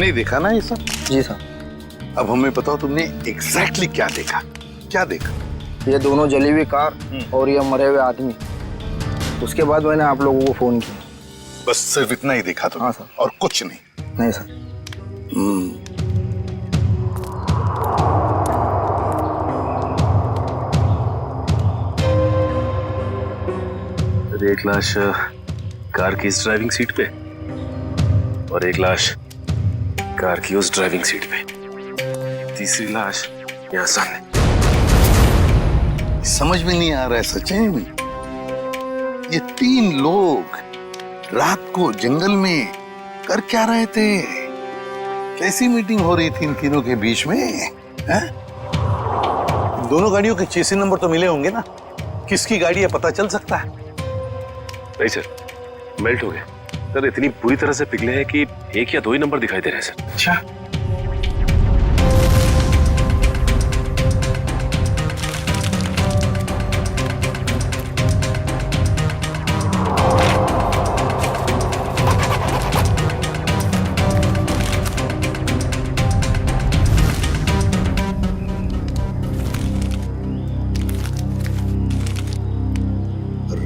ही देखा ना ये सब? जी सर। अब हमें बताओ तुमने एग्जैक्टली क्या देखा? क्या देखा? ये दोनों जली हुई कार और ये मरे हुए आदमी। उसके बाद मैंने आप लोगों को फोन किया। बस सिर्फ इतना ही देखा तुमने? हाँ सर। और कुछ नहीं? नहीं सर। एक लाश कार की इस ड्राइविंग सीट पे और एक लाश कार की उस ड्राइविंग सीट पे, तीसरी लाश यहाँ सामने। समझ में नहीं आ रहा है सचिन, ये 3 लोग रात को जंगल में कर क्या रहे थे? कैसी मीटिंग हो रही थी इन तीनों के बीच में? है? दोनों गाड़ियों के चेसी नंबर तो मिले होंगे ना? किसकी गाड़ी है पता चल सकता है? नहीं सर, मेल्ट हो गए सर, इतनी बुरी तरह से पिघले हैं कि 1 या 2 ही नंबर दिखाई दे रहे हैं सर। अच्छा,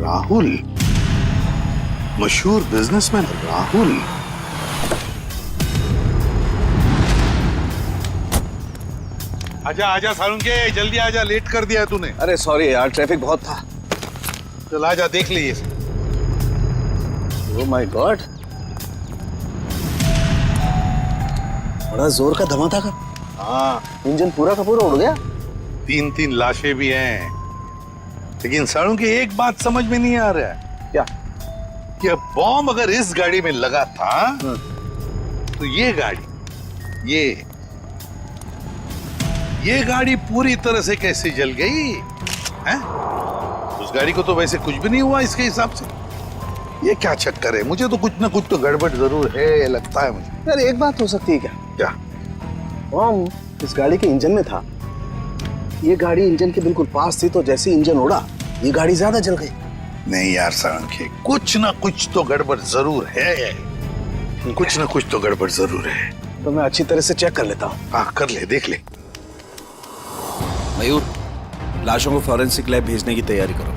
राहुल, मशहूर बिजनेसमैन राहुल। आजा आजा सालुंके, जल्दी आजा, लेट कर दिया तूने। अरे सॉरी यार, ट्रैफिक बहुत था। चल आजा, देख लीजिए। ओह माय गॉड, बड़ा जोर का धमाका। हाँ, इंजन पूरा का पूरा उड़ गया। 3 लाशें भी हैं, लेकिन सालुंके एक बात समझ में नहीं आ रहा है। क्या? कि अब बॉम्ब अगर इस गाड़ी में लगा था तो ये गाड़ी पूरी तरह से कैसे जल गई है? उस गाड़ी को तो वैसे कुछ भी नहीं हुआ इसके हिसाब से। ये क्या चक्कर है? मुझे तो कुछ ना कुछ तो गड़बड़ जरूर है, लगता है मुझे। यार एक बात हो सकती है क्या? क्या? बॉम्ब इस गाड़ी के इंजन में था। ये गाड़ी इंजन के बिल्कुल पास थी, तो जैसे इंजन उड़ा ये गाड़ी ज्यादा जल गई। नहीं यार सालुंके, कुछ ना कुछ तो गड़बड़ जरूर है। कुछ ना कुछ तो गड़बड़ जरूर है। तो मैं अच्छी तरह से चेक कर लेता हूँ। हाँ कर ले, देख ले। मयूर, लाशों को फॉरेंसिक लैब भेजने की तैयारी करो।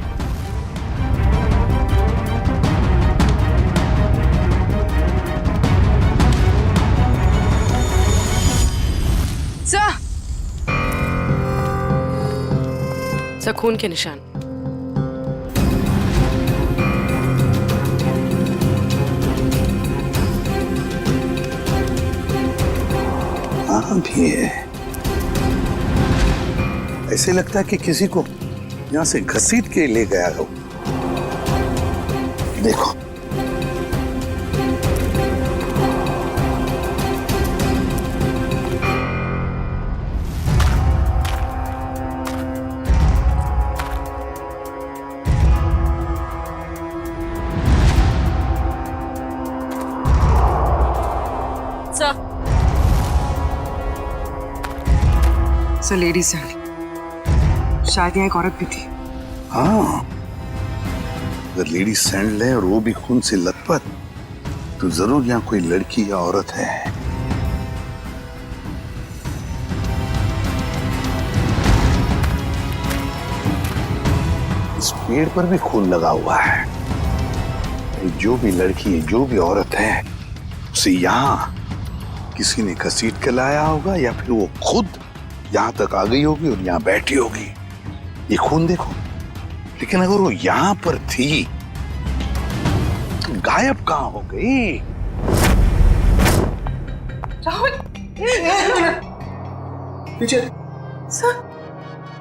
सर, खून के निशान। हाँ भी है, ऐसे लगता है कि किसी को यहाँ से घसीट के ले गया हो। देखो, सर लेडीज हैं, शायद यहाँ एक औरत भी थी। हाँ, अगर लेडी सैंडल है और वो भी खून से लथपथ, तो जरूर यहाँ कोई लड़की या औरत है। इस पेड़ पर भी खून लगा हुआ है। जो भी लड़की है, जो भी औरत है, उसे यहाँ किसी ने घसीट के लाया होगा या फिर वो खुद यहाँ तक आ गई होगी और यहाँ बैठी होगी। ये खून देखो, लेकिन अगर वो यहाँ पर थी तो गायब कहाँ हो गई? राहुल, पीछे सर।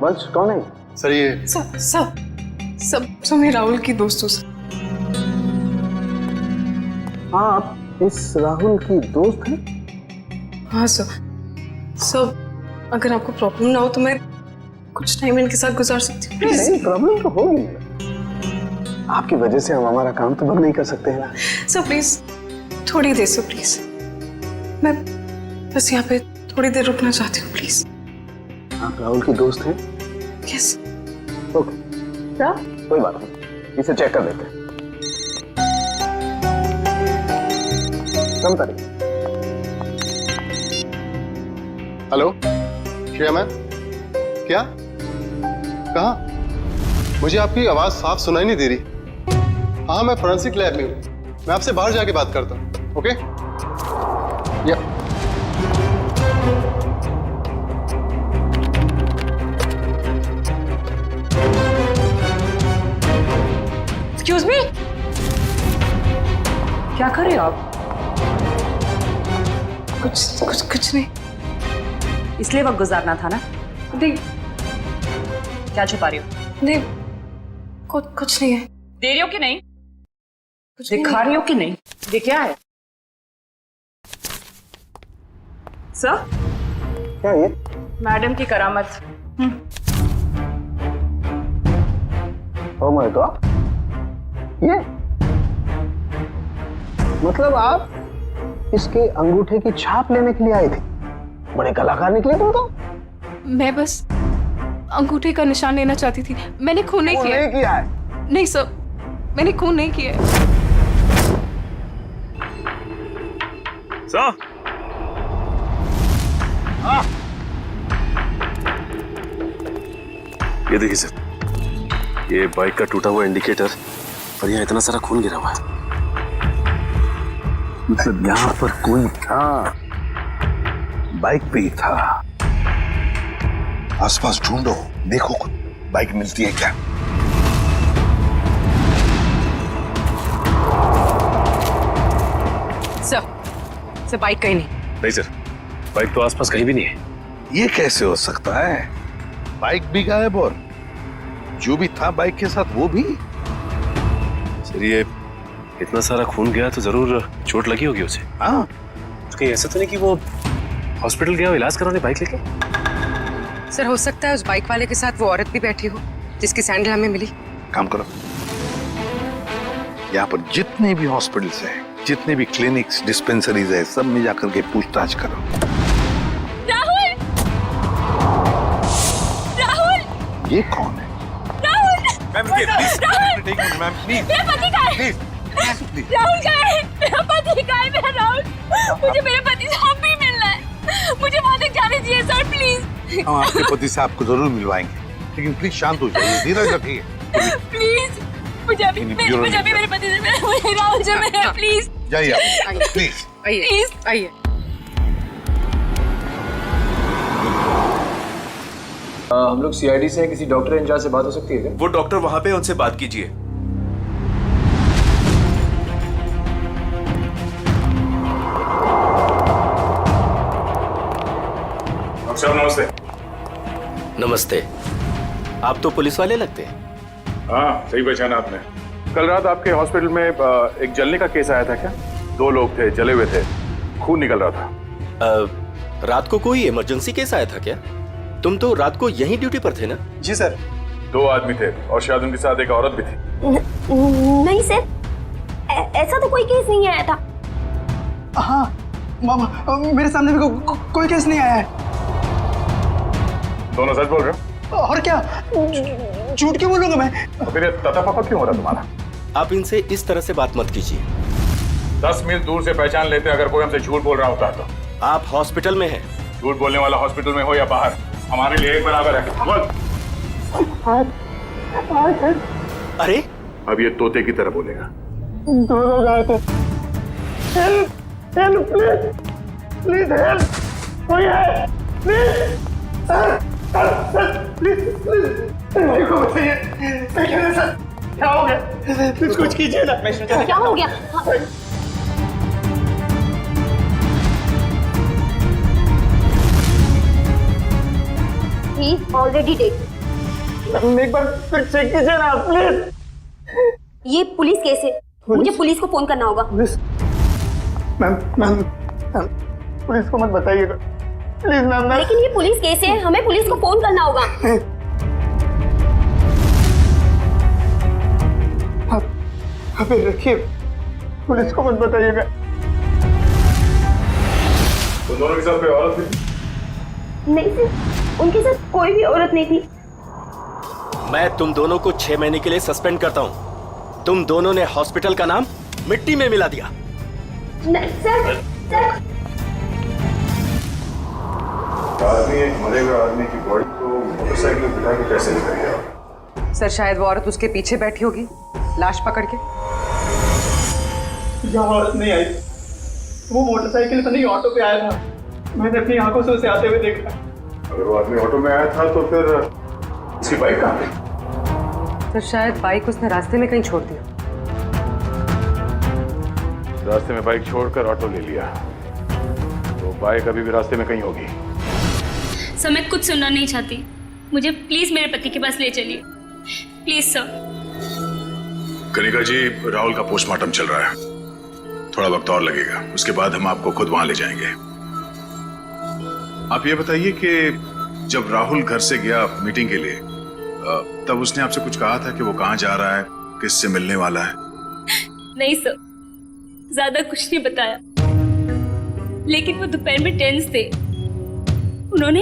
वंश कौन है? सर ये सब मैं राहुल की दोस्त हूँ सर। हाँ, आप इस राहुल की दोस्त हैं? हाँ सर। अगर आपको प्रॉब्लम ना हो तो मैं कुछ टाइम इनके साथ गुजार सकती हूँ। नहीं, प्रॉब्लम तो होगी। आपकी वजह से हम हमारा काम तो बंद नहीं कर सकते हैं ना। सर प्लीज थोड़ी देर से, प्लीज मैं बस यहाँ पे थोड़ी देर रुकना चाहती हूँ, प्लीज। आप राहुल की दोस्त हैं? यस। ओके, क्या? कोई बात नहीं, इसे चेक कर लेते हैं। कम तारीख हेलो श्रेया मैम, क्या? कहाँ? मुझे आपकी आवाज साफ सुनाई नहीं दे रही। हाँ, मैं फोरेंसिक लैब में हूँ। मैं आपसे बाहर जाके बात करता हूँ। ओके? या एक्सक्यूज मी, क्या कर रहे हो आप? कुछ नहीं। इसलिए वक्त गुजारना था ना? नहीं क्या छुपा रही हो? नहीं, कुछ नहीं है। दे रही हो कि नहीं? कुछ दिखा रही हो कि नहीं? ये क्या है सर? क्या ये? मैडम की करामत। ओ माय गॉड, ये मतलब आप इसके अंगूठे की छाप लेने के लिए आए थे? बड़े कलाकार निकले तुम तो। मैं बस अंगूठे का निशान लेना चाहती थी। मैंने खून नहीं किया। नहीं किया है। नहीं सर, मैंने खून नहीं किया है। सर, ये देखिए सर, ये बाइक का टूटा हुआ इंडिकेटर और यहाँ इतना सारा खून गिरा हुआ है। मतलब यहाँ पर कोई था, बाइक पे ही था। आसपास ढूंढो, देखो बाइक मिलती है क्या। सर बाइक कहीं नहीं। नहीं सर, बाइक तो आसपास कहीं भी नहीं है। ये कैसे हो सकता है? बाइक भी गायब और जो भी था बाइक के साथ वो भी। सर, ये इतना सारा खून गया तो जरूर चोट लगी होगी उसे। हाँ, कहीं ऐसा तो नहीं कि वो हॉस्पिटल गया हो इलाज कराने बाइक लेके? सर हो सकता है उस बाइक वाले के साथ वो औरत भी बैठी हो जिसकी सैंडल हमें मिली। काम करो, यहाँ पर जितने भी हॉस्पिटल्स हैं, जितने भी क्लिनिक्स, डिस्पेंसरीज है, सब में जाकर के पूछताछ करो। राहुल! राहुल! ये कौन है? मैम रुकिए प्लीज। Ma'am please. मेरा पति कहाँ है? राहुल कहाँ है? मेरा पति कहाँ है? मेरा राहुल, मुझे मेरे पति से अब भी मिलना है। मुझे वहां तक जाने दीजिए सर, प्लीज। हम आपके पति से आपको जरूर मिलवाएंगे, लेकिन प्लीज शांत हो जाइए, धीरज रखिए। प्लीज, मुझे अभी मेरे पति से मिलना है। मुझे राहुल से मिलना है, प्लीज। जाइए आप, प्लीज। आइए आइए। हम लोग सीआईडी से हैं, किसी डॉक्टर इंचार्ज से बात हो सकती है क्या? वो डॉक्टर वहां पे, उनसे बात कीजिए। डॉक्टर साहब नमस्ते। नमस्ते। आप तो पुलिस वाले लगते हैं। हाँ, सही पहचाना आपने। कल रात आपके हॉस्पिटल में एक जलने का केस आया था क्या? 2 लोग थे, जले हुए थे, खून निकल रहा था। रात को कोई इमरजेंसी केस आया था क्या? तुम तो रात को यहीं ड्यूटी पर थे ना? जी सर। 2 आदमी थे और शायद उनके साथ एक औरत भी थी। नहीं सर, ऐसा तो कोई केस नहीं आया था। हाँ मामा, मेरे सामने भी कोई केस नहीं आया है। दोनों सच बोल रहे हो? और क्या, झूठ क्यों बोलूंगा मैं? तो फिर तता पापा क्यों हो रहा तुम्हारा? आप इनसे इस तरह से बात मत कीजिए। 10 मील दूर से पहचान लेते अगर कोई हमसे झूठ बोल रहा होता तो। आप हॉस्पिटल में हैं। झूठ बोलने वाला हॉस्पिटल में हो या बाहर, हमारे लिए एक बराबर है। बोल। अरे अब ये तोते की तरह बोलेगा। दोनों गए थे। हेल्प प्लीज, प्लीज हेल्प, कोई है? प्लीज प्लीज भाई को बताइए, क्या हो गया? प्लीज कुछ कीजिए ना। क्या हो गया? He is already dead. एक बार फिर चेक कीजिए ना प्लीज। ये पुलिस केस है, मुझे पुलिस को फोन करना होगा। मैम पुलिस को मत बताइएगा प्लीज मैम। लेकिन ये पुलिस केस है, हमें पुलिस को फोन करना होगा। आप रखिए, पुलिस को मत बताइएगा। तो दोनों के साथ कोई औरत थी? नहीं सर, उनके साथ कोई भी औरत नहीं थी। मैं तुम दोनों को 6 महीने के लिए सस्पेंड करता हूं। तुम दोनों ने हॉस्पिटल का नाम मिट्टी में मिला दिया। नहीं सर, सर। आदमी एक मरे हुए आदमी की बॉडी को मोटरसाइकिल बिठा के कैसे लेकर गया? सर शायद वो औरत उसके पीछे बैठी होगी लाश पकड़ के। जब औरत नहीं आई, वो मोटरसाइकिल पर नहीं ऑटो पे आया था। मैंने अपनी आंखों से उसे आते हुए देखा। अगर वो आदमी ऑटो में आया था तो फिर उसकी बाइक कहाँ गई? सर शायद बाइक उसने रास्ते में कहीं छोड़ दी। रास्ते में बाइक छोड़कर ऑटो ले लिया, तो बाइक अभी भी रास्ते में कहीं होगी। सर मैं कुछ सुनना नहीं चाहती, मुझे प्लीज मेरे पति के पास ले चलिए, प्लीज सर। कनिका जी, राहुल का पोस्टमार्टम चल रहा है, थोड़ा वक्त और लगेगा, उसके बाद हम आपको खुद वहां ले जाएंगे। आप ये बताइए कि जब राहुल घर से गया मीटिंग के लिए, तब उसने आपसे कुछ कहा था कि वो कहाँ जा रहा है, किससे मिलने वाला है? नहीं सर, ज्यादा कुछ नहीं बताया, लेकिन वो दोपहर में टेंस थे। उन्होंने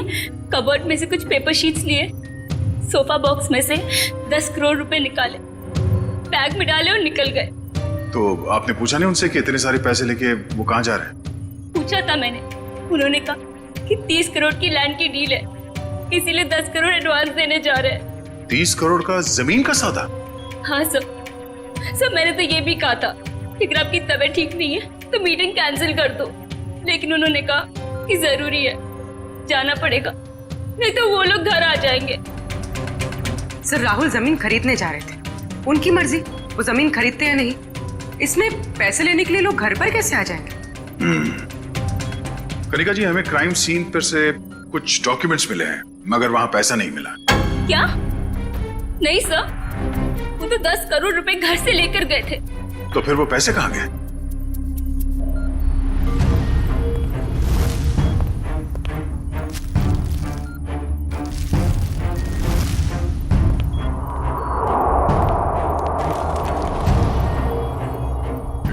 कबर्ड में से कुछ पेपर शीट्स लिए, सोफा बॉक्स में से 10 करोड़ रुपए निकाले, बैग में डाले और निकल गए। तो आपने पूछा नहीं उनसे कि इतने सारे पैसे लेके वो कहाँ जा रहे हैं? पूछा था मैंने, उन्होंने कहा कि 30 करोड़ की लैंड की डील है, इसीलिए 10 करोड़ एडवांस देने जा रहे हैं। 30 करोड़ का जमीन का सौदा? हाँ सर मैंने तो ये भी कहा था कि अगर आपकी तबीयत ठीक नहीं है तो मीटिंग कैंसिल कर दो, लेकिन उन्होंने कहा कि जरूरी है, जाना पड़ेगा, नहीं तो वो लोग घर आ जाएंगे। सर राहुल जमीन खरीदने जा रहे थे, उनकी मर्जी, वो जमीन खरीदते या नहीं, इसमें पैसे लेने के लिए लोग घर पर कैसे आ जाएंगे? कनिका जी, हमें क्राइम सीन पर से कुछ डॉक्यूमेंट्स मिले हैं, मगर वहां पैसा नहीं मिला। क्या? नहीं सर, वो तो 10 करोड़ रुपए घर से लेकर गए थे। तो फिर वो पैसे कहाँ गए?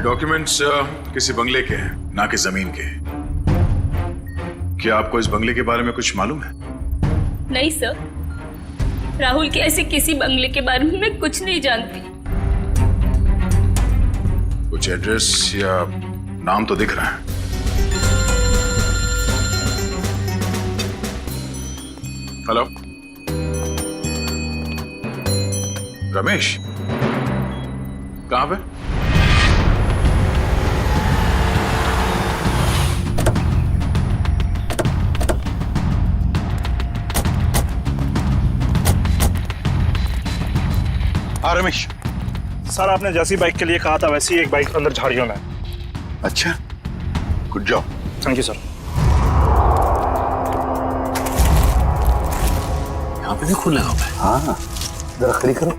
डॉक्यूमेंट्स किसी बंगले के हैं, ना कि जमीन के। क्या आपको इस बंगले के बारे में कुछ मालूम है? नहीं सर, राहुल के ऐसे किसी बंगले के बारे में मैं कुछ नहीं जानती। कुछ एड्रेस या नाम तो दिख रहा है। हेलो, रमेश, कहां पे? हाँ रमेश सर, आपने जैसी बाइक के लिए कहा था वैसी एक बाइक अंदर झाड़ियों में। अच्छा, good job. Thank you sir. यहाँ पे भी खून लगा हुआ है। हाँ, जरा खड़ी करो।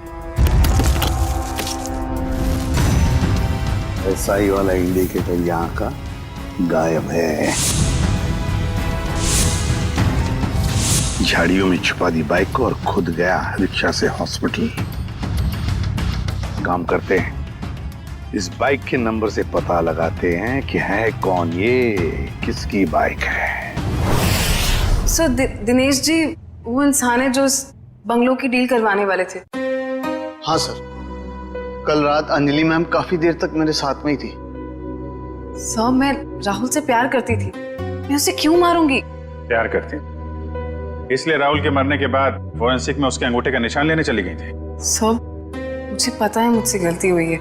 एसआई वाला इंडिकेटर यहाँ का गायब है। झाड़ियों में छुपा दी बाइक को और खुद गया रिक्शा से हॉस्पिटल। काम करते हैं, इस बाइक के नंबर से पता लगाते हैं कि है कौन ये, किसकी बाइक है। सर दिनेश जी वो इंसान है जो इस बंगलों की डील करवाने वाले थे। हाँ सर, कल रात अंजलि मैम काफी देर तक मेरे साथ में ही थी। सर मैं राहुल से प्यार करती थी, मैं उसे क्यों मारूंगी? प्यार करती, इसलिए राहुल के मरने के बाद फोरेंसिक में उसके अंगूठे का निशान लेने चली गई थी। सर मुझे पता है मुझसे गलती हुई है,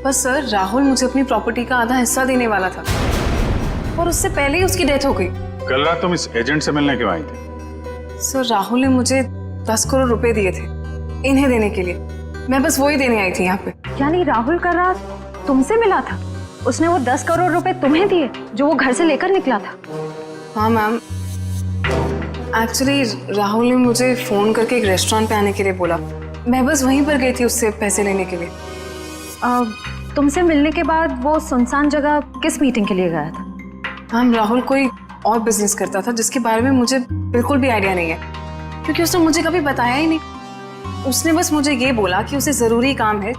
पर सर राहुल मुझे अपनी प्रॉपर्टी का आधा हिस्सा देने वाला था और उससे पहले ही उसकी डेथ हो गई। कल रात तुम इस एजेंट से मिलने क्यों आई थी? सर राहुल ने मुझे 10 करोड़ रुपए दिए थे इन्हें देने के लिए, मैं बस वही देने आई थी यहाँ पे। यानी राहुल का रात तुमसे मिला था? उसने वो 10 करोड़ रुपए तुम्हें दिए जो वो घर से लेकर निकला था? हाँ मैम, एक्चुअली राहुल ने मुझे फोन करके एक रेस्टोरेंट पे आने के लिए बोला, मैं बस वहीं पर गई थी उससे पैसे लेने के लिए। तुमसे मिलने के बाद वो सुनसान जगह किस मीटिंग के लिए गया था? मैम राहुल कोई और बिजनेस करता था जिसके बारे में मुझे बिल्कुल भी आइडिया नहीं है, क्योंकि उसने मुझे कभी बताया ही नहीं। उसने बस मुझे ये बोला कि उसे जरूरी काम है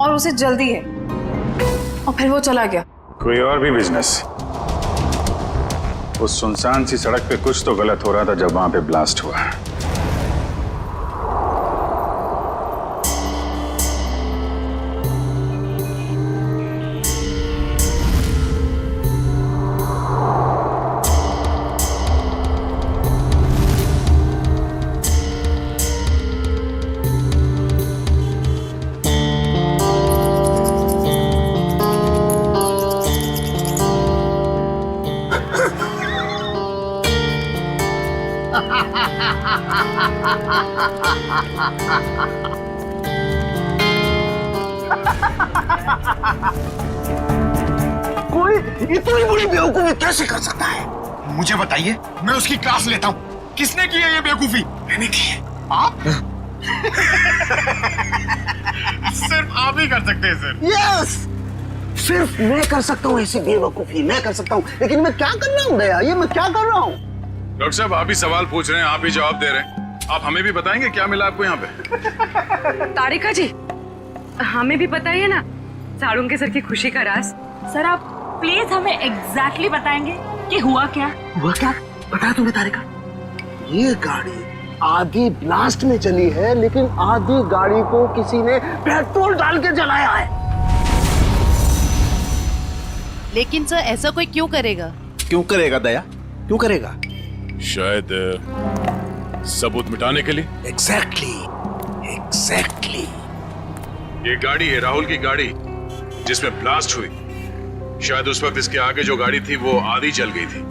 और उसे जल्दी है, और फिर वो चला गया। कोई और भी बिजनेस? उस सुनसान सी सड़क पे कुछ तो गलत हो रहा था जब वहां पे ब्लास्ट हुआ। कोई इतनी बड़ी बेवकूफी कैसे कर सकता है? मुझे बताइए, मैं उसकी क्लास लेता हूँ। किसने की है ये बेवकूफी? मैंने की है। आप? सिर्फ आप ही कर सकते हैं सर। यस, सिर्फ मैं कर सकता हूँ ऐसी बेवकूफी, मैं कर सकता हूँ। लेकिन मैं क्या कर रहा हूँ दया, ये मैं क्या कर रहा हूँ? डॉक्टर साहब, आप ही सवाल पूछ रहे हैं, आप ही जवाब दे रहे हैं। आप हमें भी बताएंगे क्या मिला आपको यहाँ पे? तारिका जी, हमें भी बताइए ना साड़ू के सर की खुशी का राज। सर आप प्लीज हमें एग्जैक्टली बताएंगे कि हुआ क्या? हुआ क्या? बता तुम्हें तारिका, ये गाड़ी आधी ब्लास्ट में चली है, लेकिन आधी गाड़ी को किसी ने पेट्रोल डाल के जलाया है। लेकिन सर ऐसा कोई क्यों करेगा? क्यों करेगा दया, क्यों करेगा? शायद सबूत मिटाने के लिए। एग्जैक्टली। ये गाड़ी है राहुल की गाड़ी जिसमें ब्लास्ट हुई। शायद उस वक्त इसके आगे जो गाड़ी थी वो आधी जल गई थी,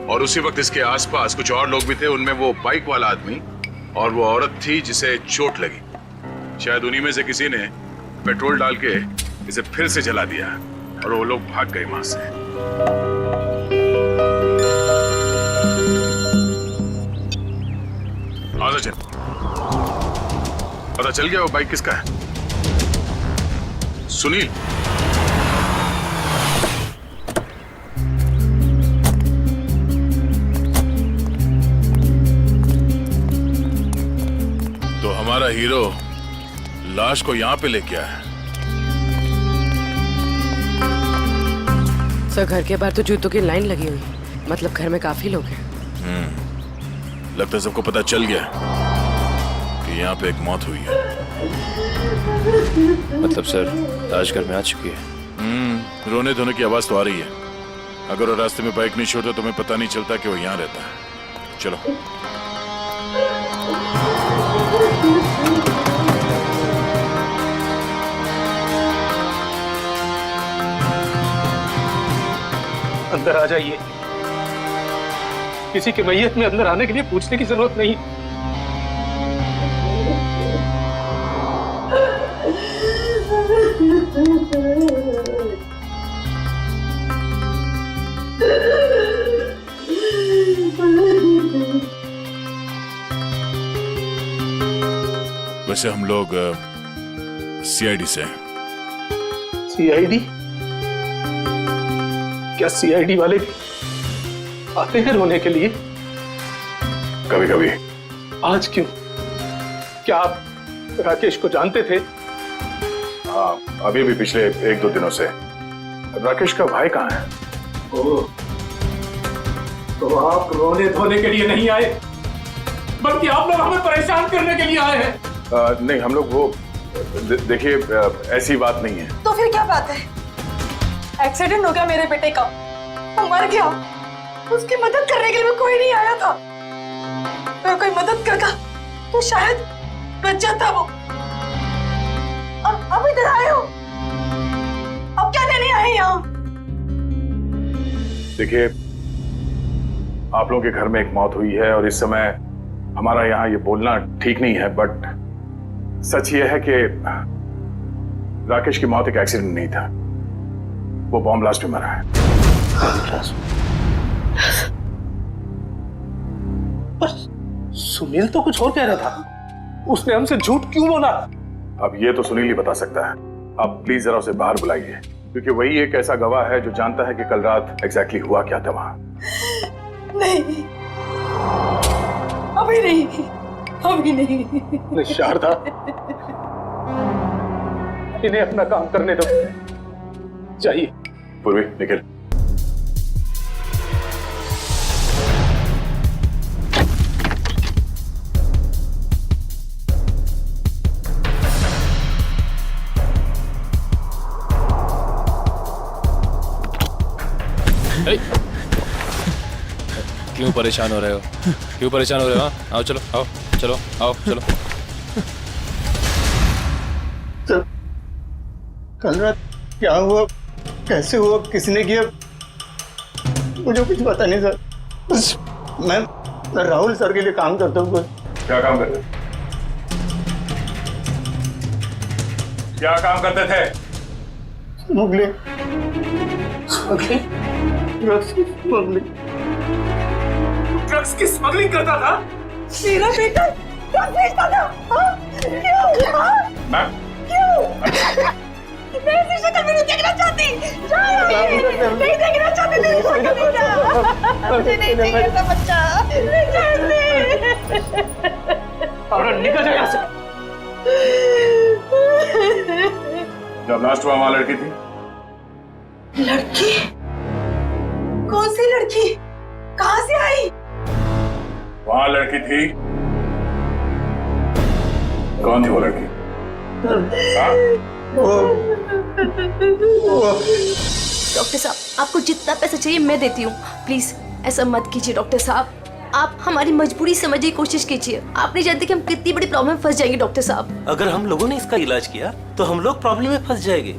और उसी वक्त इसके आसपास कुछ और लोग भी थे। उनमें वो बाइक वाला आदमी और वो औरत थी जिसे चोट लगी। शायद उन्हीं में से किसी ने पेट्रोल डाल के इसे फिर से जला दिया और वो लोग भाग गए वहां से। आजा चल, पता चल गया वो बाइक किसका है? सुनील। तो हमारा हीरो लाश को यहाँ पे लेके आया है। सर घर के बाहर तो जूतों की लाइन लगी हुई है, मतलब घर में काफी लोग हैं। लगता है सबको पता चल गया कि यहाँ पे एक मौत हुई है। मतलब सर लाश घर में आ चुकी है। रोने धोने की आवाज तो आ रही है। अगर वो रास्ते में बाइक नहीं छोड़ता तो हमें पता नहीं चलता कि वो यहाँ रहता है। चलो। अंदर आ जाइए। किसी के मैयत में अंदर आने के लिए पूछने की जरूरत नहीं। वैसे हम लोग सीआईडी से हैं। सीआईडी? क्या सीआईडी वाले आते हैं रोने के लिए? कभी कभी। आज क्यों? क्या आप राकेश को जानते थे? हाँ, अभी भी पिछले 1-2 दिनों से। राकेश का भाई कहाँ है? ओह, तो आप रोने धोने के लिए नहीं आए, बल्कि आप लोग हमें परेशान करने के लिए आए हैं। नहीं, हम लोग वो देखिए ऐसी बात नहीं है। तो फिर क्या बात है? एक्सीडेंट हो गया मेरे बेटे का, वो मर गया। उसकी मदद करने के लिए कोई नहीं आया था। अगर कोई मदद करता तो शायद बच जाता वो। अब इधर आए हो, अब क्या लेने आए यहाँ? देखिए, आप लोगों के घर में एक मौत हुई है और इस समय हमारा यहाँ ये बोलना ठीक नहीं है, बट सच ये है कि राकेश की मौत एक एक्सीडेंट नहीं था, वो बॉम्ब ब्लास्ट में मरा है। सुनील तो कुछ और कह रहा था, उसने हमसे झूठ क्यों बोला? अब ये तो सुनील ही बता सकता है। आप प्लीज जरा उसे बाहर बुलाइए, क्योंकि वही एक ऐसा गवाह है जो जानता है कि कल रात एग्जैक्टली हुआ क्या था वहां। नहीं, अभी नहीं। शारदा, इन्हें अपना काम करने दो। चाहिए। पूर्वी, निकल। क्यों परेशान हो रहे हो? क्यों परेशान हो रहे हो? आओ चलो, आओ चलो, आओ चलो। कल रात क्या हुआ, कैसे हुआ, किसने किया, मुझे कुछ पता नहीं सर। बस मैं राहुल सर के लिए काम करता हूँ। क्या काम करते थे? क्या काम करते थे? स्मगलिंग, ड्रग्स की स्मगलिंग। ड्रग्स की स्मगलिंग करता था? मेरा बेटा ड्रग्स बेचता था। हाँ? क्यों? हाँ? मैम क्यों? मैं ऐसी शक्ल में नहीं देखना चाहती। नहीं देखना चाहती मेरी शक्ल में क्या? मुझे नहीं चाहिए था बच्चा। नहीं चाहती। और निकल जाए यहाँ से। जब लास्ट वहां लड़की थी? लड़की? कौन सी लड़की? कहाँ से आई? वहां लड़की थी? कौन थी वो लड़की? डॉक्टर साहब, आपको जितना पैसा चाहिए मैं देती हूँ। प्लीज ऐसा मत कीजिए डॉक्टर साहब। आप हमारी मजबूरी समझने की कोशिश कीजिए। आप नहीं जानते कि हम कितनी बड़ी प्रॉब्लम में फंस जाएंगे डॉक्टर साहब। अगर हम लोगों ने इसका इलाज किया तो हम लोग प्रॉब्लम में फंस जाएंगे,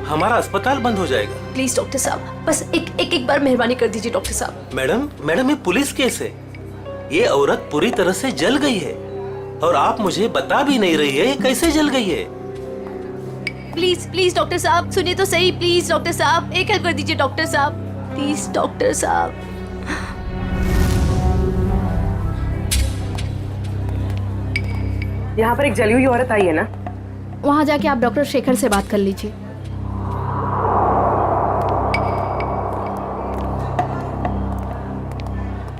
हमारा अस्पताल बंद हो जाएगा। प्लीज डॉक्टर साहब, बस एक बार मेहरबानी कर दीजिए डॉक्टर साहब। मैडम ये पुलिस केस है। ये औरत पूरी तरह से जल गई है और आप मुझे बता भी नहीं रही है ये कैसे जल गई है। प्लीज डॉक्टर साहब सुनिए तो सही। प्लीज डॉक्टर साहब एक हेल्प कर दीजिए डॉक्टर साहब। प्लीज डॉक्टर साहब। यहाँ पर एक जली हुई औरत आई है ना? वहाँ जाके आप डॉक्टर शेखर से बात कर लीजिए।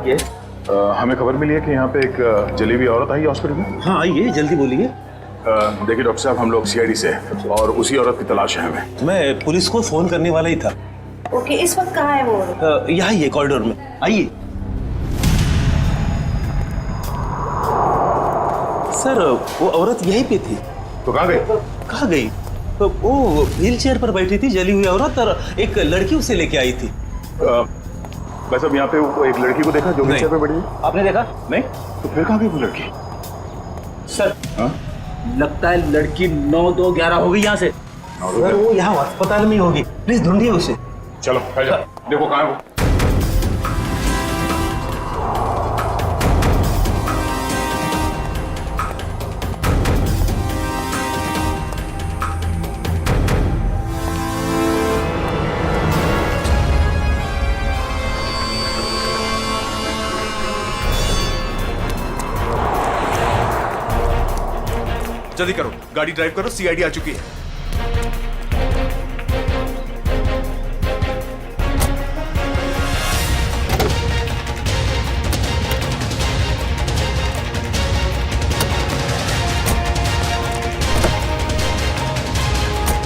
ये हमें खबर मिली है कि यहाँ पे एक जली हुई औरत आई हॉस्पिटल में। हाँ आइए जल्दी बोलिए। देखिए डॉक्टर साहब, हम लोग सीआईडी से हैं और उसी औरत की तलाश है हमें। मैं पुलिस को फोन करने वाला ही था। ओके, इस वक्त कहाँ है वो? यहाँ ही है कॉरिडोर में, आइए। सर वो औरत यहीं पे थी। तो कहाँ गई? कहाँ गई? तो वो व्हील चेयर पर बैठी थी जली हुई औरत, और एक लड़की उसे लेके आई थी। बस अब यहाँ पे वो एक लड़की को देखा जो व्हील चेयर पे बैठी थी? आपने देखा? नहीं। तो फिर कहाँ गई वो लड़की? सर हाँ? लगता है लड़की 9-2-11 हो गई यहाँ से। सर वो यहाँ अस्पताल में ही होगी, प्लीज ढूंढिए उसे। चलो देखो कहाँ है वो। जल्दी करो, गाड़ी ड्राइव करो, सीआईडी आ चुकी है।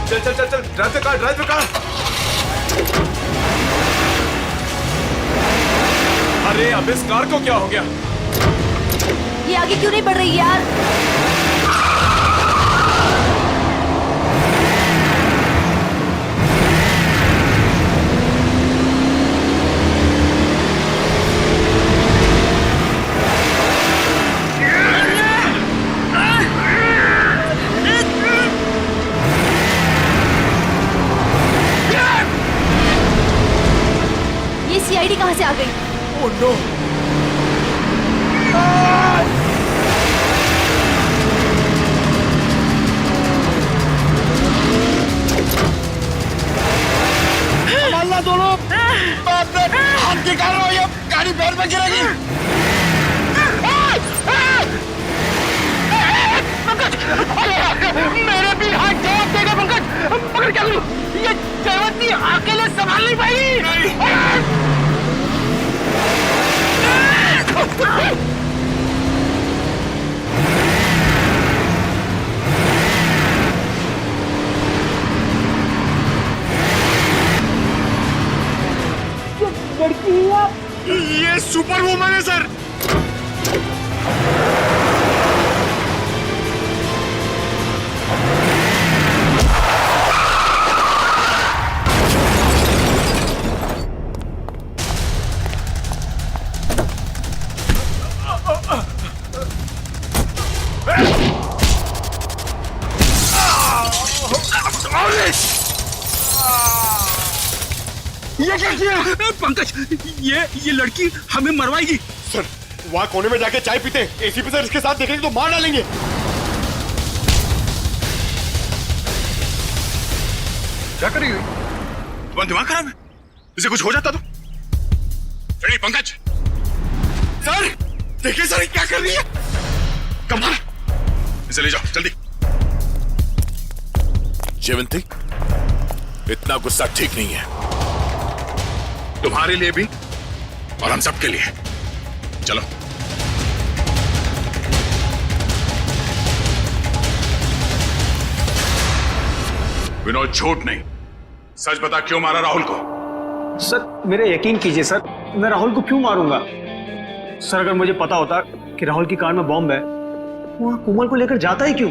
चल चल चल चल, drive the car, drive the car. अरे अब इस कार को क्या हो गया? ये आगे क्यों नहीं बढ़ रही यार? ये सीआईडी कहाँ से आ गई? Oh no! संभालना दोनों। हाथ निकालो, ये गाड़ी पैर में गिरेगी। मेरे भी हाथ जवाब देगा पंकज। मगर क्या करूं? ये जयवंती अकेले संभाल नहीं पाएगी। ये सुपर वुमन है सर। ये क्या किया? पंकज, ये लड़की हमें मरवाएगी। सर वहाँ कोने में जाके चाय पीते हैं। एसीपी सर इसके साथ देखेंगे तो मार डालेंगे। क्या कर रही हो? तुम्हारा दिमाग खराब है? इसे कुछ हो जाता तो? फ्रेडी, पंकज, सर देखिए सर क्या कर रही है। कमाल, इसे ले जाओ जल्दी। जयवंती, इतना गुस्सा ठीक नहीं है, तुम्हारे लिए भी और हम सबके लिए। चलो। विनोद, झूठ नहीं, सच बता, क्यों मारा राहुल को? सर मेरे यकीन कीजिए सर, मैं राहुल को क्यों मारूंगा? सर अगर मुझे पता होता कि राहुल की कार में बॉम्ब है, वहां कोमल को लेकर जाता ही क्यों?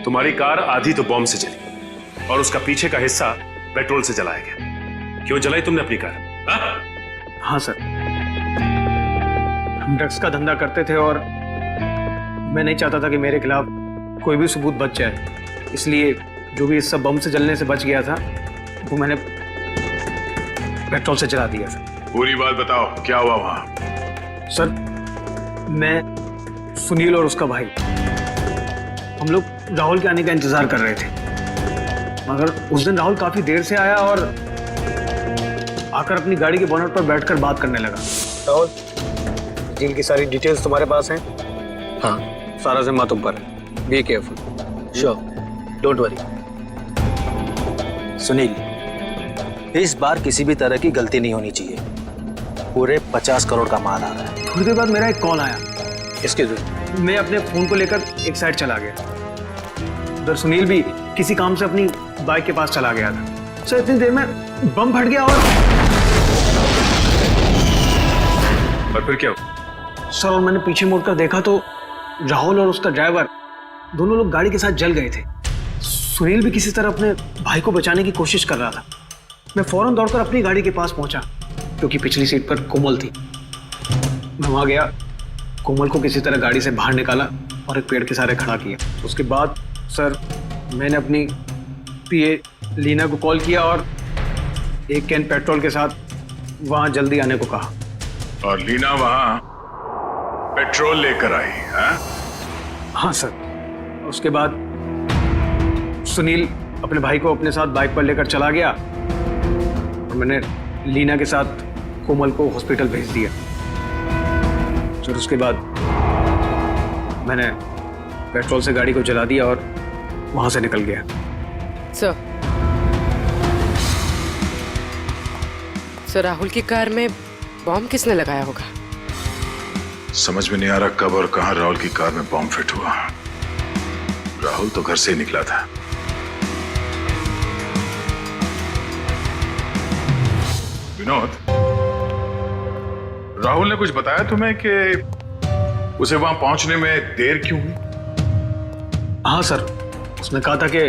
तुम्हारी कार आधी तो बॉम्ब से चली और उसका पीछे का हिस्सा पेट्रोल से जलाया गया। क्यों जलाई तुमने अपनी कार? हाँ सर, हम ड्रग्स का धंधा करते थे और मैं नहीं चाहता था कि मेरे खिलाफ कोई भी सबूत बच जाए, इसलिए जो भी हिस्सा बम से जलने से बच गया था वो मैंने पेट्रोल से जला दिया था। पूरी बात बताओ, क्या हुआ वहां? सर मैं, सुनील और उसका भाई, हम लोग राहुल के आने का इंतजार कर रहे थे, मगर उस दिन राहुल काफी देर से आया और आकर अपनी गाड़ी के बोनट पर बैठकर बात करने लगा। राहुल, डील की सारी डिटेल्स तुम्हारे पास हैं? हाँ, सारा जिम्मा तुम पर है। Be careful. Sure, don't worry. Sunil, इस बार किसी भी तरह की गलती नहीं होनी चाहिए। पूरे 50 करोड़ का माल आ रहा है। थोड़ी देर बाद मेरा एक कॉल आया। इसके मैं अपने फोन को लेकर एक साइड चला गया। उधर सुनील भी किसी काम से अपनी बाइक के पास चला गया था। सर इतनी देर में बम फट गया और फिर क्या हुआ? सर और मैंने पीछे मुड़कर देखा तो राहुल और उसका ड्राइवर दोनों लोग गाड़ी के साथ जल गए थे। सुनील भी किसी तरह अपने भाई को बचाने की कोशिश कर रहा था। मैं फौरन दौड़कर अपनी गाड़ी के पास पहुंचा क्योंकि पिछली सीट पर कोमल थी। मैं वहां गया, कोमल को किसी तरह गाड़ी से बाहर निकाला और एक पेड़ के सहारे खड़ा किया। उसके बाद सर मैंने अपनी पीए लीना को कॉल किया और एक कैन पेट्रोल के साथ वहां जल्दी आने को कहा। और लीना वहां पेट्रोल लेकर आई है? हाँ सर। उसके बाद सुनील अपने भाई को अपने साथ बाइक पर लेकर चला गया और मैंने लीना के साथ कोमल को हॉस्पिटल भेज दिया। फिर उसके बाद मैंने पेट्रोल से गाड़ी को जला दिया और वहां से निकल गया। सर राहुल की कार में बॉम्ब किसने लगाया होगा? समझ में नहीं आ रहा कब और कहां राहुल की कार में बॉम्ब फिट हुआ। राहुल तो घर से ही निकला था। विनोद, राहुल ने कुछ बताया तुम्हें कि उसे वहां पहुंचने में देर क्यों हुई? हाँ सर, उसने कहा था कि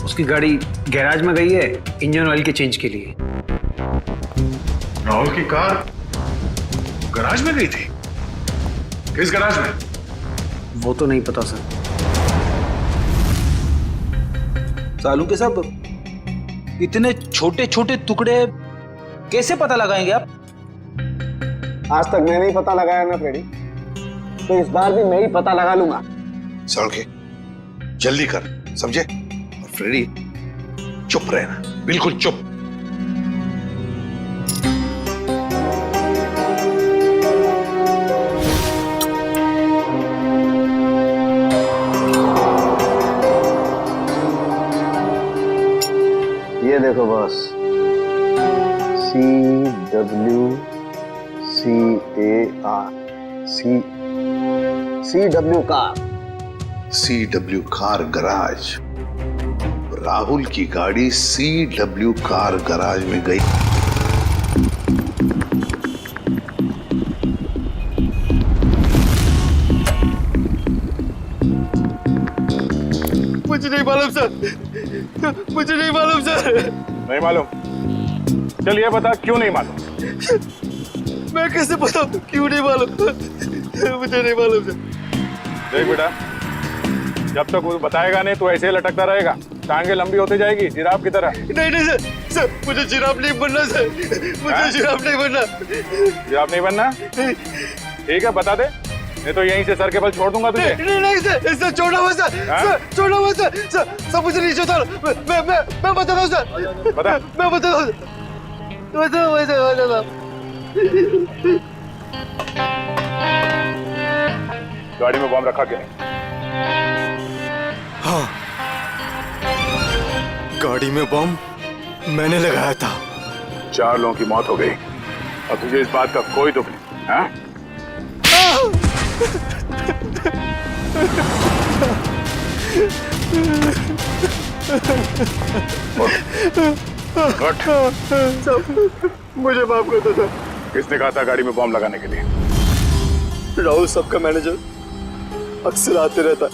उसकी गाड़ी गैराज में गई है इंजन ऑयल के चेंज के लिए। राहुल की कार गैराज में गई थी? किस गैराज में? वो तो नहीं पता सर। सालू के साहब, इतने छोटे छोटे टुकड़े कैसे पता लगाएंगे आप? आज तक मैं नहीं पता लगाया ना फ्रेडी, तो इस बार भी मैं ही पता लगा लूंगा। सड़के जल्दी कर, समझे? और फ्रेडी चुप रहना, बिल्कुल चुप। ये देखो boss, CWCAR car. CW car garage. Rahul की गाड़ी CW कार गराज में गई। मुझे नहीं मालूम सर, मुझे नहीं मालूम सर। नहीं मालूम? चलिए बता, क्यों नहीं मालूम? मैं कैसे बताऊं क्यों नहीं मालूम? मुझे नहीं मालूम सर। देख बेटा, जब तक वो बताएगा नहीं तो ऐसे ही लटकता रहेगा, टांगे लंबी होती जाएगी जिराफ की तरह। नहीं नहीं सर, सर मुझे जिराफ नहीं बनना सर, मुझे जिराफ नहीं बनना। जिराफ नहीं बनना? ठीक है बता दे, नहीं तो यहीं से सर के बल छोड़ दूंगा तुझे। नहीं सर, सर छोड़ना मत सर, सर छोड़ना मत सर, सर मुझे नीचे उतारो, मैं बताता हूँ सर, बता, मैं बताता हूँ, बताओ। गाड़ी में बम रखा कि नहीं? हाँ, गाड़ी में बम मैंने लगाया था। 4 लोगों की मौत हो गई और तुझे इस बात का कोई दुख नहीं, हाँ? मुझे माफ कर दो सर। किसने कहा था गाड़ी में बम लगाने के लिए? राहुल सबका मैनेजर अक्सर आते रहता है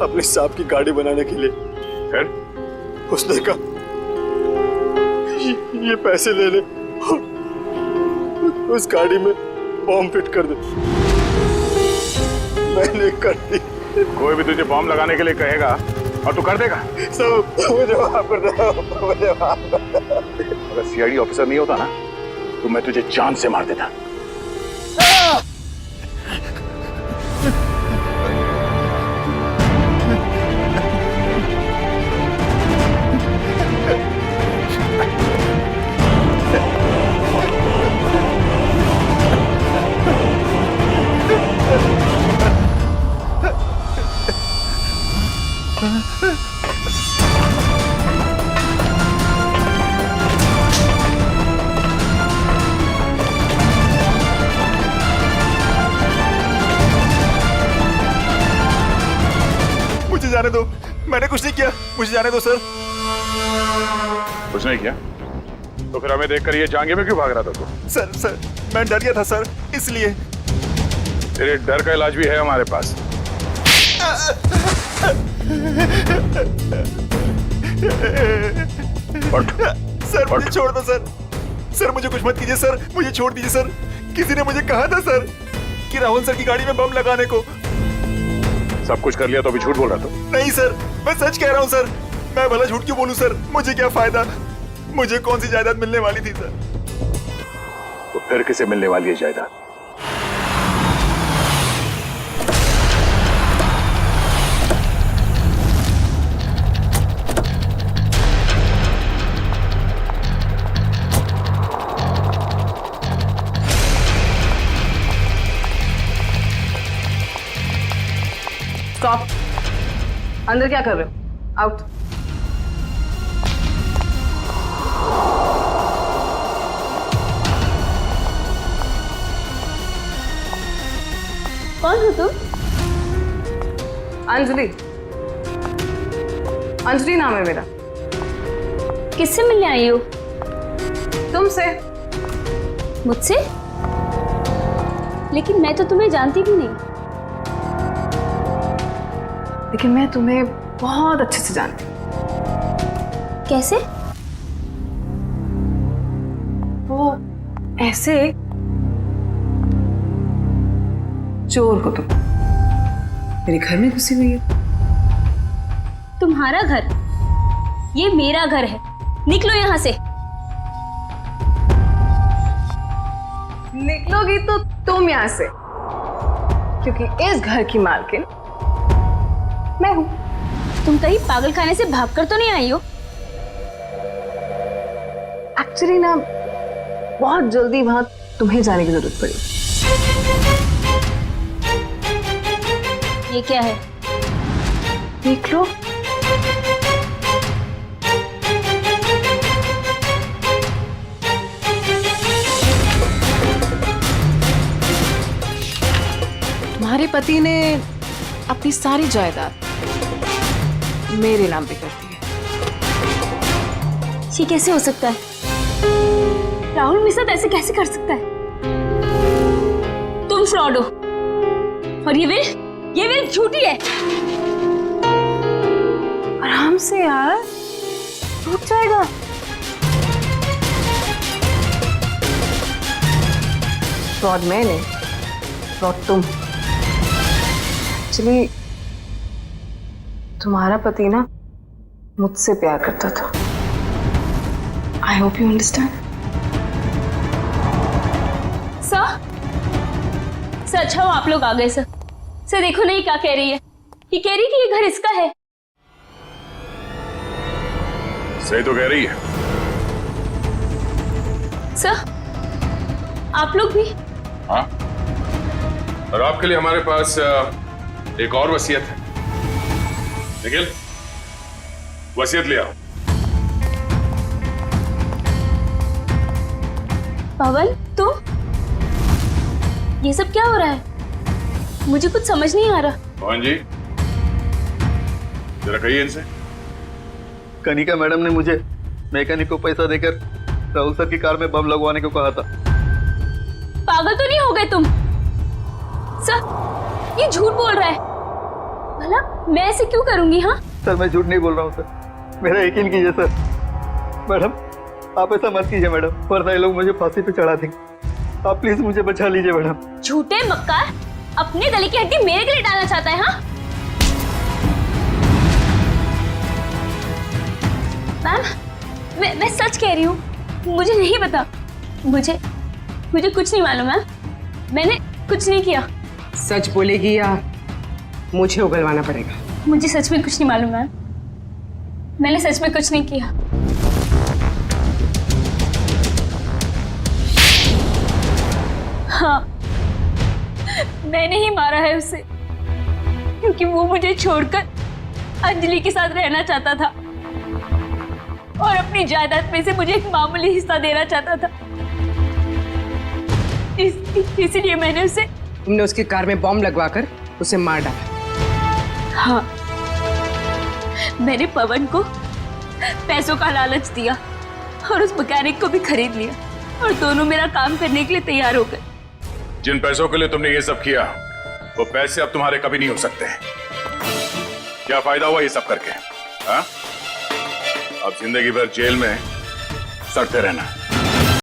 अपने सांप की गाड़ी बनाने के लिए। फिर उसने कहा ये पैसे ले ले और उस गाड़ी में बम फिट कर दे। मैंने कर दी। कोई भी तुझे बम लगाने के लिए कहेगा और तू कर देगा? सब मुझे माफ कर दो, मुझे माफ कर दो। अगर सीआईडी ऑफिसर नहीं होता ना तो मैं तुझे जान से मार देता। मुझे जाने दो, मैंने कुछ नहीं किया, मुझे जाने दो सर। कुछ नहीं किया तो फिर हमें देखकर ये जांघे में क्यों भाग रहा था तू? सर मैं डर गया था सर, इसलिए। तेरे डर का इलाज भी है हमारे पास। सर मुझे छोड़ दो सर, सर मुझे कुछ मत कीजिए सर, मुझे छोड़ दीजिए सर। किसी ने मुझे कहा था सर कि राहुल सर की गाड़ी में बम लगाने को। सब कुछ कर लिया तो अभी झूठ बोल रहा था? नहीं सर, मैं सच कह रहा हूँ सर। मैं भला झूठ क्यों बोलूं सर, मुझे क्या फायदा, मुझे कौन सी जायदाद मिलने वाली थी सर। तो फिर किसे मिलने वाली है जायदाद? स्टॉप। अंदर क्या कर रहे हो? आउट। कौन हो तुम? अंजलि। अंजलि नाम है मेरा। किससे मिलने आई हो? तुमसे। मुझसे? लेकिन मैं तो तुम्हें जानती भी नहीं। लेकिन मैं तुम्हें बहुत अच्छे से जानती हूँ। कैसे? वो ऐसे चोर हो तुम, मेरे घर में घुसी हुई है। तुम्हारा घर? ये मेरा घर है, निकलो यहाँ से। निकलोगी तो तुम यहाँ से, क्योंकि इस घर की मालकिन मैं हूं। तुम कहीं पागल खाने से भागकर तो नहीं आई हो? एक्चुअली ना बहुत जल्दी वहां तुम्हें जाने की जरूरत पड़ी। ये क्या है? देख लो। तुम्हारे पति ने अपनी सारी जायदाद मेरे नाम पे कर दी है। ये कैसे हो सकता है? राहुल मेरे साथ ऐसे कैसे कर सकता है? तुम फ्रॉड हो और ये विल झूठी है। आराम से यार, रुक जाएगा। फ्रॉड मैं नहीं, फ्रॉड तुम। एक्चुअली तुम्हारा पति ना मुझसे प्यार करता था, I hope you understand. Sir अच्छा हो आप लोग आ गए सर। सर देखो ना ये क्या कह रही है, ये कह रही है कि ये घर इसका है। सही तो कह रही है। सर आप लोग भी? हाँ, और आपके लिए हमारे पास एक और वसीयत है। निखिल, वसीयत ले आओ। पवन तुम, ये सब क्या हो रहा है? मुझे कुछ समझ नहीं आ रहा। पवन जी, जरा कहिए इनसे। कनिका मैडम ने मुझे मैकेनिक को पैसा देकर राहुल सर की कार में बम लगवाने को कहा था। पागल तो नहीं हो गए तुम? सर ये झूठ बोल रहा है। भला मैं ऐसे क्यों करूंगी? हाँ सर मैं झूठ नहीं बोल रहा हूँ सर, मेरा यकीन कीजिए सर। मैडम आप ऐसा मत कीजिए मैडम, वरना ये लोग मुझे फांसी पे चढ़ा देंगे। आप प्लीज मुझे बचा लीजिए मैडम। झूठे मक्कार, अपने गले की हड्डी मेरे गले डालना चाहता है? हाँ मैम, मैं सच कह रही हूँ, मुझे नहीं पता। मुझे कुछ नहीं मालूम मैम, मैंने कुछ नहीं किया। सच बोलेगी या मुझे उगलवाना पड़ेगा? मुझे सच में कुछ नहीं मालूम मैम, मैंने सच में कुछ नहीं किया। हाँ मैंने ही मारा है उसे, क्योंकि वो मुझे छोड़कर अंजलि के साथ रहना चाहता था और अपनी जायदाद में से मुझे एक मामूली हिस्सा देना चाहता था। इसीलिए मैंने उसे। तुमने उसकी कार में बॉम्ब लगवाकर उसे मार डाला? हाँ, मैंने पवन को पैसों का लालच दिया और उस मैकेनिक को भी खरीद लिया और दोनों मेरा काम करने के लिए तैयार हो गए। जिन पैसों के लिए तुमने ये सब किया, वो पैसे अब तुम्हारे कभी नहीं हो सकते। क्या फायदा हुआ ये सब करके? हाँ, अब जिंदगी भर जेल में सड़ते रहना।